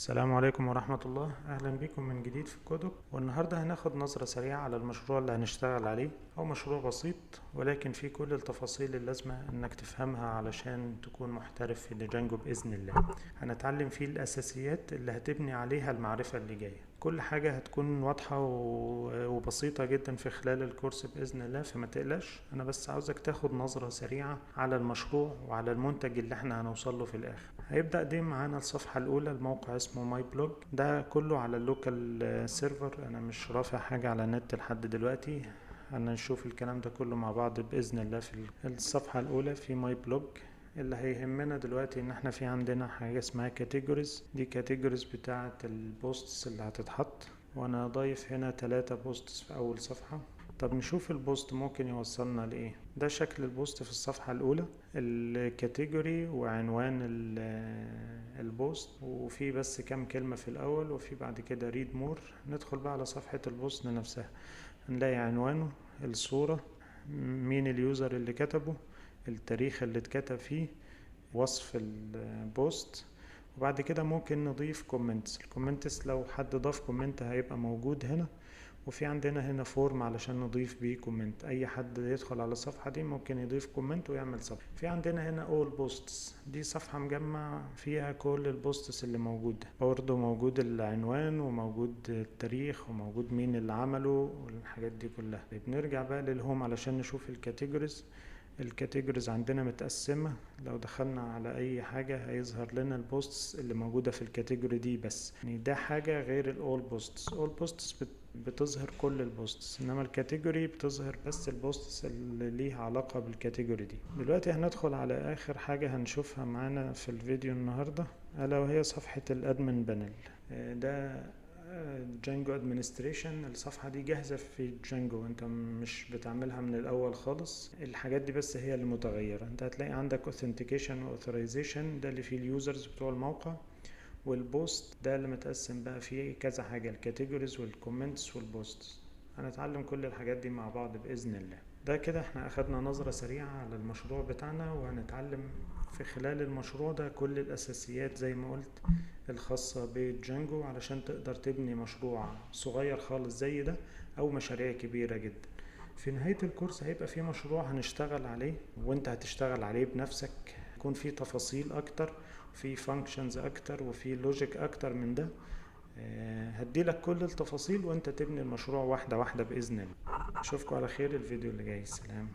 السلام عليكم ورحمة الله. أهلا بكم من جديد في كودك، والنهاردة هناخد نظرة سريعة على المشروع اللي هنشتغل عليه. هو مشروع بسيط ولكن فيه كل التفاصيل اللازمة انك تفهمها علشان تكون محترف في ديجانجو بإذن الله. هنتعلم فيه الأساسيات اللي هتبني عليها المعرفة اللي جاية. كل حاجة هتكون واضحة وبسيطة جدا في خلال الكورس بإذن الله، فما تقلقش. أنا بس عاوزك تاخد نظرة سريعة على المشروع وعلى المنتج اللي احنا هنوصل له في الآخر. هيبدأ دي معانا الصفحة الأولى. الموقع اسمه ماي بلوج، ده كله على اللوكال سيرفر. أنا مش رافع حاجة على النت لحد دلوقتي. هنشوف الكلام ده كله مع بعض بإذن الله في الصفحة الأولى في ماي بلوج. اللي هيهمنا دلوقتي ان احنا في عندنا حاجة اسمها كاتيجوريز. دي كاتيجوريز بتاعة البوستس اللي هتتحط، وانا ضايف هنا 3 بوستس في اول صفحة. طب نشوف البوست ممكن يوصلنا لايه. ده شكل البوست في الصفحة الاولى، الكاتيجوري وعنوان البوست، وفي بس كام كلمة في الاول، وفي بعد كده ريد مور. ندخل بقى على صفحة البوست نفسها، هنلاقي عنوانه، الصورة، مين اليوزر اللي كتبه، التاريخ اللي اتكتب فيه، وصف البوست، وبعد كده ممكن نضيف كومنتس. الكومنتس لو حد ضاف كومنت هيبقى موجود هنا، وفي عندنا هنا فورم علشان نضيف بيه كومنت. اي حد يدخل على الصفحة دي ممكن يضيف كومنت ويعمل صفحة. في عندنا هنا all posts، دي صفحة مجمع فيها كل البوستس اللي موجودة، برضه موجود العنوان وموجود التاريخ وموجود مين اللي عمله والحاجات دي كلها. بنرجع بقى للهوم علشان نشوف الكاتيجوريز. الكاتيجوريز عندنا متقسمة، لو دخلنا على اي حاجة هيظهر لنا البوستس اللي موجودة في الكاتيجوري دي بس. يعني ده حاجة غير الاول بوستس. اول بوستس بتظهر كل البوستس، انما الكاتيجوري بتظهر بس البوستس اللي ليها علاقة بالكاتيجوري دي. دلوقتي هندخل على اخر حاجة هنشوفها معانا في الفيديو النهاردة، الا وهي صفحة الادمن بانل. ده جانجو ادمنستريشن. الصفحة دي جاهزة في جانجو، انت مش بتعملها من الاول خالص. الحاجات دي بس هي اللي متغيرة. انت هتلاقي عندك authentication و authorization، ده اللي فيه اليوزرز بتوع الموقع، والبوست ده اللي متقسم بقى فيه كذا حاجة، الكاتيجوريز والكومنتس والبوست. هنتعلم كل الحاجات دي مع بعض بإذن الله. ده كده احنا اخدنا نظرة سريعة على المشروع بتاعنا، وهنتعلم في خلال المشروع ده كل الاساسيات زي ما قلت الخاصة بجانجو، علشان تقدر تبني مشروع صغير خالص زي ده او مشاريع كبيرة جدا. في نهاية الكورس هيبقى في مشروع هنشتغل عليه، وانت هتشتغل عليه بنفسك، يكون في تفاصيل اكتر، في فانكشنز اكتر، وفي لوجيك اكتر من ده. هديلك كل التفاصيل وانت تبني المشروع واحدة واحدة بإذن الله. اشوفكم على خير الفيديو اللي جاي. سلام.